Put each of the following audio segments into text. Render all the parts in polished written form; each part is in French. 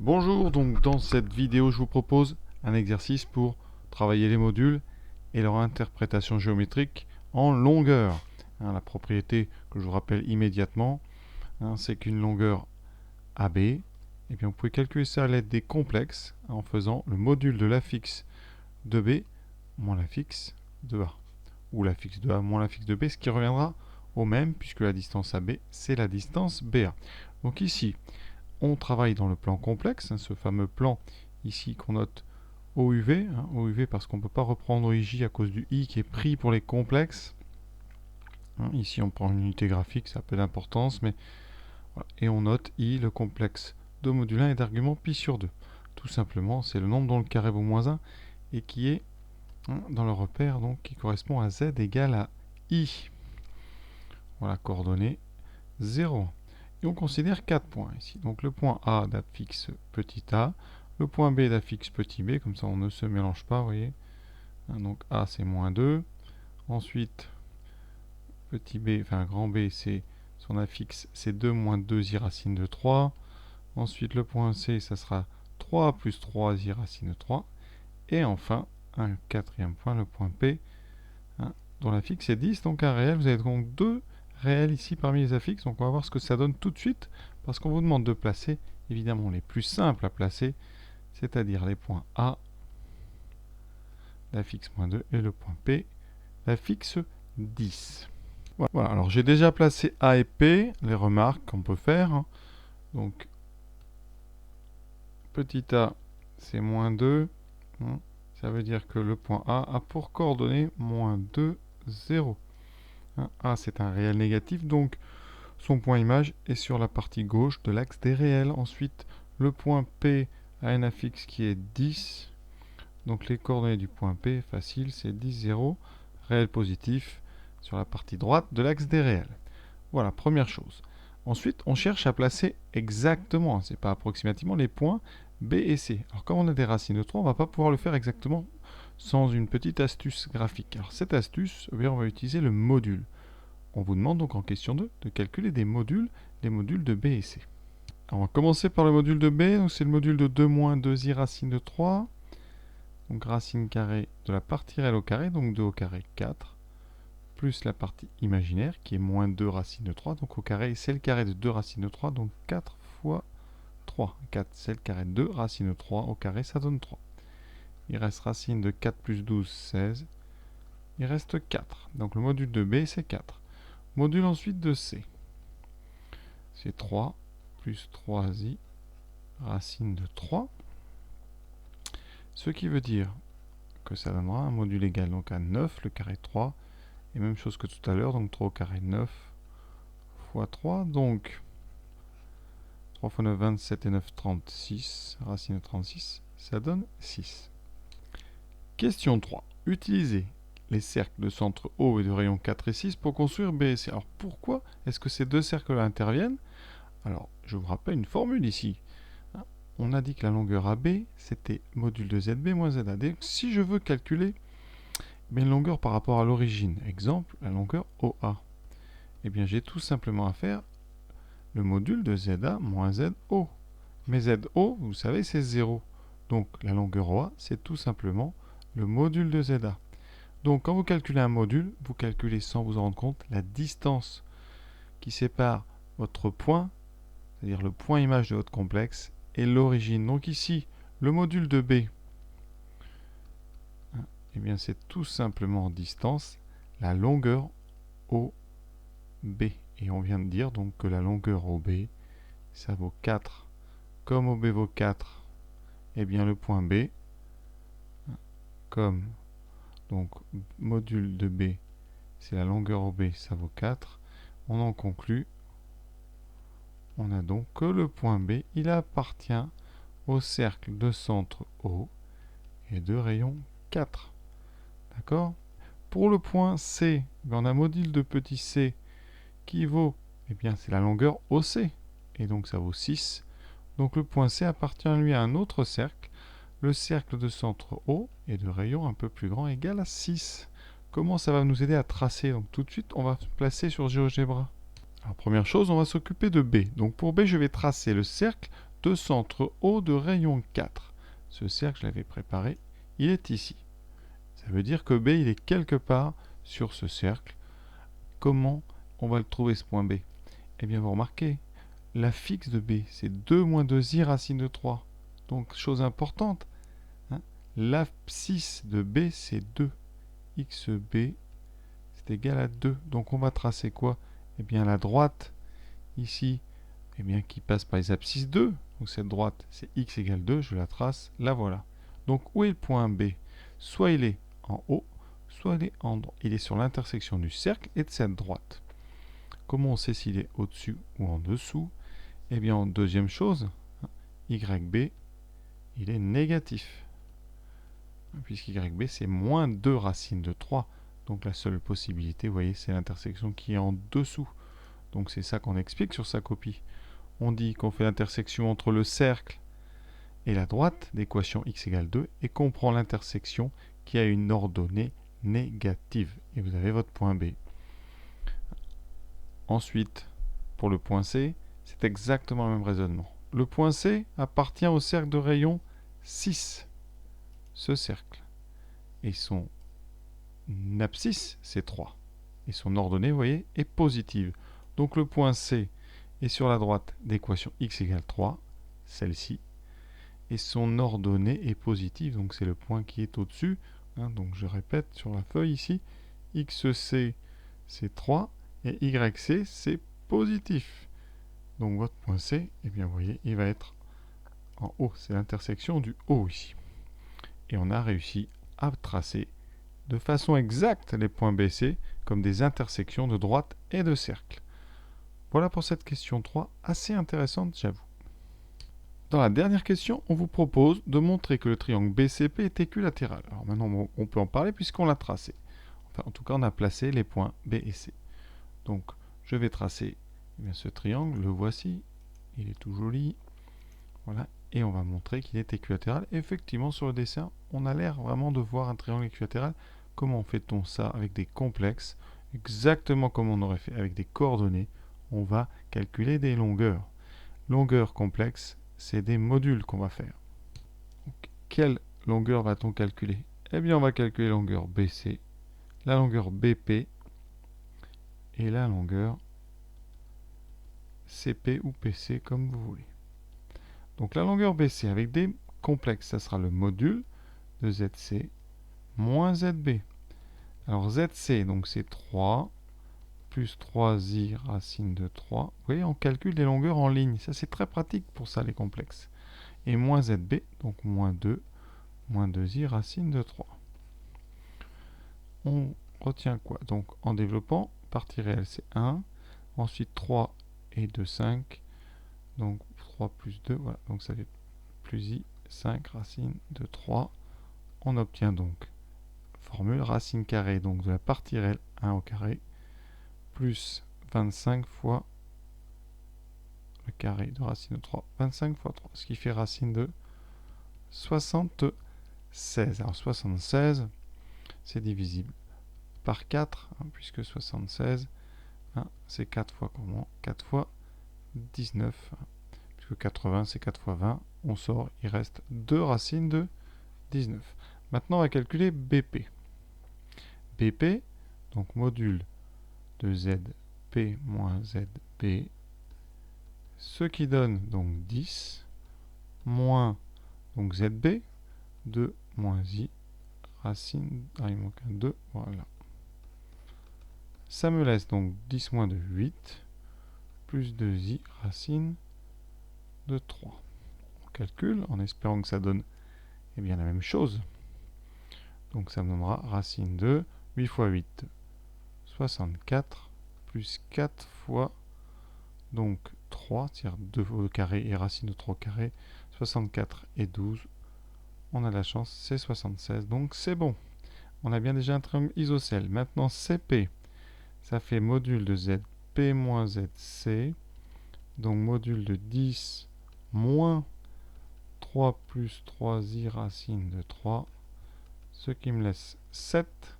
Bonjour, donc dans cette vidéo je vous propose un exercice pour travailler les modules et leur interprétation géométrique en longueur. La propriété que je vous rappelle immédiatement, c'est qu'une longueur AB, et bien vous pouvez calculer ça à l'aide des complexes en faisant le module de l'affixe de B moins l'affixe de A, ou l'affixe de A moins l'affixe de B, ce qui reviendra au même puisque la distance AB c'est la distance BA. Donc ici, on travaille dans le plan complexe, ce fameux plan ici qu'on note OUV, OUV parce qu'on ne peut pas reprendre IJ à cause du I qui est pris pour les complexes. Ici on prend une unité graphique, ça a peu d'importance, mais voilà. Et on note I, le complexe de module 1 et d'argument pi sur 2. Tout simplement, c'est le nombre dont le carré vaut moins 1 et qui est dans le repère donc qui correspond à Z égale à I. Voilà, coordonnées 0. Et on considère 4 points ici. Donc le point A d'affixe petit a, le point B d'affixe petit b, comme ça on ne se mélange pas, vous voyez. Donc A c'est moins 2. Ensuite, petit b, enfin grand B, c'est son affixe, c'est 2 moins 2 i racine de 3. Ensuite le point C, ça sera 3 plus 3 i racine de 3. Et enfin, un quatrième point, le point P, dont l'affixe est 10, donc un réel. Vous avez donc deux réels ici parmi les affixes, donc on va voir ce que ça donne tout de suite, parce qu'on vous demande de placer, évidemment, les plus simples à placer, c'est-à-dire les points A, l'affixe moins 2, et le point P, l'affixe 10. Voilà, alors j'ai déjà placé A et P, les remarques qu'on peut faire. Donc, petit a, c'est moins 2. Ça veut dire que le point A a pour coordonnée moins 2, 0. A, c'est un réel négatif, donc son point image est sur la partie gauche de l'axe des réels. Ensuite, le point P a un affixe qui est 10. Donc les coordonnées du point P, facile, c'est 10, 0, réel positif sur la partie droite de l'axe des réels. Voilà, première chose. Ensuite, on cherche à placer exactement, c'est pas approximativement, les points B et C. Alors comme on a des racines de 3, on ne va pas pouvoir le faire exactement sans une petite astuce graphique. Alors cette astuce, on va utiliser le module. On vous demande donc en question 2 de calculer des modules, les modules de B et C. Alors on va commencer par le module de B, c'est le module de 2 moins 2i racine de 3. Donc racine carrée de la partie réelle au carré, donc 2 au carré 4, plus la partie imaginaire qui est moins 2 racine de 3, donc au carré c'est le carré de 2 racine de 3, donc 4 fois 3. 4 c'est le carré de 2 racine de 3, au carré ça donne 3. Il reste racine de 4 plus 12, 16. Il reste 4. Donc le module de B c'est 4. Module ensuite de C. C'est 3 plus 3i racine de 3. Ce qui veut dire que ça donnera un module égal donc à 9, le carré de 3. Et même chose que tout à l'heure, donc 3 au carré 9 fois 3. Donc 3 fois 9, 27 et 9, 36. Racine de 36, ça donne 6. Question 3. Utilisez les cercles de centre O et de rayon 4 et 6 pour construire B et C. Alors pourquoi est-ce que ces deux cercles-là interviennent? Alors, je vous rappelle une formule ici. On a dit que la longueur AB, c'était module de ZB moins ZAD. Si je veux calculer une longueur par rapport à l'origine, exemple, la longueur OA, eh bien j'ai tout simplement à faire le module de ZA moins ZO. Mais ZO, vous savez, c'est 0. Donc la longueur OA, c'est tout simplement le module de ZA. Donc quand vous calculez un module, vous calculez sans vous en rendre compte la distance qui sépare votre point, c'est-à-dire le point image de votre complexe, et l'origine. Donc ici, le module de B, eh bien c'est tout simplement en distance la longueur OB. Et on vient de dire donc que la longueur OB, ça vaut 4. Comme OB vaut 4, eh bien le point B, comme donc module de B, c'est la longueur OB, ça vaut 4. On en conclut, on a donc que le point B, il appartient au cercle de centre O et de rayon 4. D'accord? Pour le point C, on a module de petit c qui vaut, eh bien c'est la longueur OC, et donc ça vaut 6. Donc le point C appartient lui à un autre cercle, le cercle de centre O et de rayon un peu plus grand égal à 6. Comment ça va nous aider à tracer? Donc tout de suite, on va se placer sur GeoGebra. Alors première chose, on va s'occuper de B. Donc pour B, je vais tracer le cercle de centre O de rayon 4. Ce cercle, je l'avais préparé, il est ici. Ça veut dire que B, il est quelque part sur ce cercle. Comment on va le trouver, ce point B? Eh bien, vous remarquez, la fixe de B, c'est 2 moins 2i racine de 3. Donc, chose importante, hein, l'abscisse de B, c'est 2. XB, c'est égal à 2. Donc, on va tracer quoi? Eh bien, la droite, ici, eh bien, qui passe par les abscisses 2. Donc, cette droite, c'est x égale 2. Je la trace, la voilà. Donc, où est le point B? Soit il est en haut, soit il est sur l'intersection du cercle et de cette droite. Comment on sait s'il est au-dessus ou en dessous? Eh bien, en deuxième chose, YB, il est négatif. Puisqu'YB, c'est moins 2 racine de 3. Donc la seule possibilité, vous voyez, c'est l'intersection qui est en dessous. Donc c'est ça qu'on explique sur sa copie. On dit qu'on fait l'intersection entre le cercle et la droite d'équation x égale 2 et qu'on prend l'intersection qui a une ordonnée négative. Et vous avez votre point B. Ensuite, pour le point C, c'est exactement le même raisonnement. Le point C appartient au cercle de rayon 6, ce cercle. Et son abscisse, c'est 3. Et son ordonnée, vous voyez, est positive. Donc le point C est sur la droite d'équation x égale 3, celle-ci. Et son ordonnée est positive, donc c'est le point qui est au-dessus. Donc je répète sur la feuille ici, XC c'est 3 et YC c'est positif. Donc votre point C, eh bien vous voyez, il va être en haut. C'est l'intersection du haut ici. Et on a réussi à tracer de façon exacte les points BC comme des intersections de droite et de cercle. Voilà pour cette question 3, assez intéressante j'avoue. Dans la dernière question, on vous propose de montrer que le triangle BCP est équilatéral. Alors maintenant, on peut en parler puisqu'on l'a tracé. Enfin, en tout cas, on a placé les points B et C. Donc, je vais tracer ce triangle, le voici. Il est tout joli. Voilà. Et on va montrer qu'il est équilatéral. Effectivement, sur le dessin, on a l'air vraiment de voir un triangle équilatéral. Comment fait-on ça avec des complexes? Exactement comme on aurait fait avec des coordonnées. On va calculer des longueurs. Longueur complexe, c'est des modules qu'on va faire. Donc, quelle longueur va-t-on calculer? Eh bien, on va calculer la longueur BC, la longueur BP et la longueur CP ou PC, comme vous voulez. Donc, la longueur BC avec des complexes, ça sera le module de ZC moins ZB. Alors, ZC, donc c'est 3 plus 3i racine de 3. Vous voyez, on calcule les longueurs en ligne. Ça, c'est très pratique pour ça, les complexes. Et moins ZB, donc moins 2i racine de 3. On retient quoi? Donc, en développant, partie réelle, c'est 1. Ensuite, 3 et 2, 5. Donc, 3 plus 2, voilà. Donc, ça fait plus i, 5 racine de 3. On obtient donc formule racine carrée, donc de la partie réelle, 1 au carré, plus 25 fois le carré de racine de 3, 25 fois 3, ce qui fait racine de 76. Alors 76, c'est divisible par 4, puisque 76, c'est 4 fois comment? 4 fois 19, puisque 80, c'est 4 fois 20. On sort, il reste 2 racines de 19. Maintenant, on va calculer BP. BP, donc module de ZP moins ZB, ce qui donne donc 10 moins donc ZB, 2 moins I racine, il manque un 2, voilà. Ça me laisse donc 10 moins de 8, plus 2i racine de 3. On calcule en espérant que ça donne bien la même chose. Donc ça me donnera racine de 8 fois 8, 64, plus 4 fois donc 3, c'est-à-dire 2 au carré et racine de 3 au carré, 64 et 12. On a la chance, c'est 76, donc c'est bon. On a bien déjà un triangle isocèle. Maintenant CP, ça fait module de ZP moins ZC, donc module de 10 moins 3 plus 3i racine de 3, ce qui me laisse 7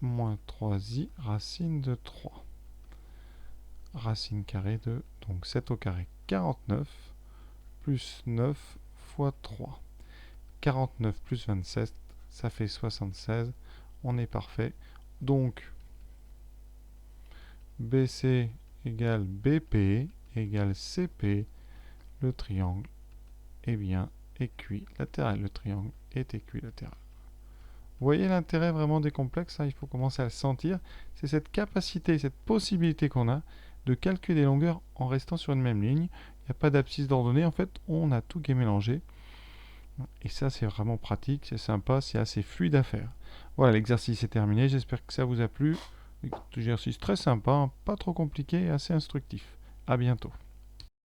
moins 3i racine de 3. Racine carrée de, donc 7 au carré, 49. plus 9 fois 3. 49 plus 27, ça fait 76. On est parfait. Donc, BC égale BP égale CP. Le triangle est bien équilatéral. Le triangle est équilatéral. Vous voyez l'intérêt vraiment des complexes, hein, il faut commencer à le sentir. C'est cette capacité, cette possibilité qu'on a de calculer les longueurs en restant sur une même ligne. Il n'y a pas d'abscisse d'ordonnée, en fait, on a tout qui est mélangé. Et ça, c'est vraiment pratique, c'est sympa, c'est assez fluide à faire. Voilà, l'exercice est terminé, j'espère que ça vous a plu. Exercice très sympa, pas trop compliqué et assez instructif. À bientôt.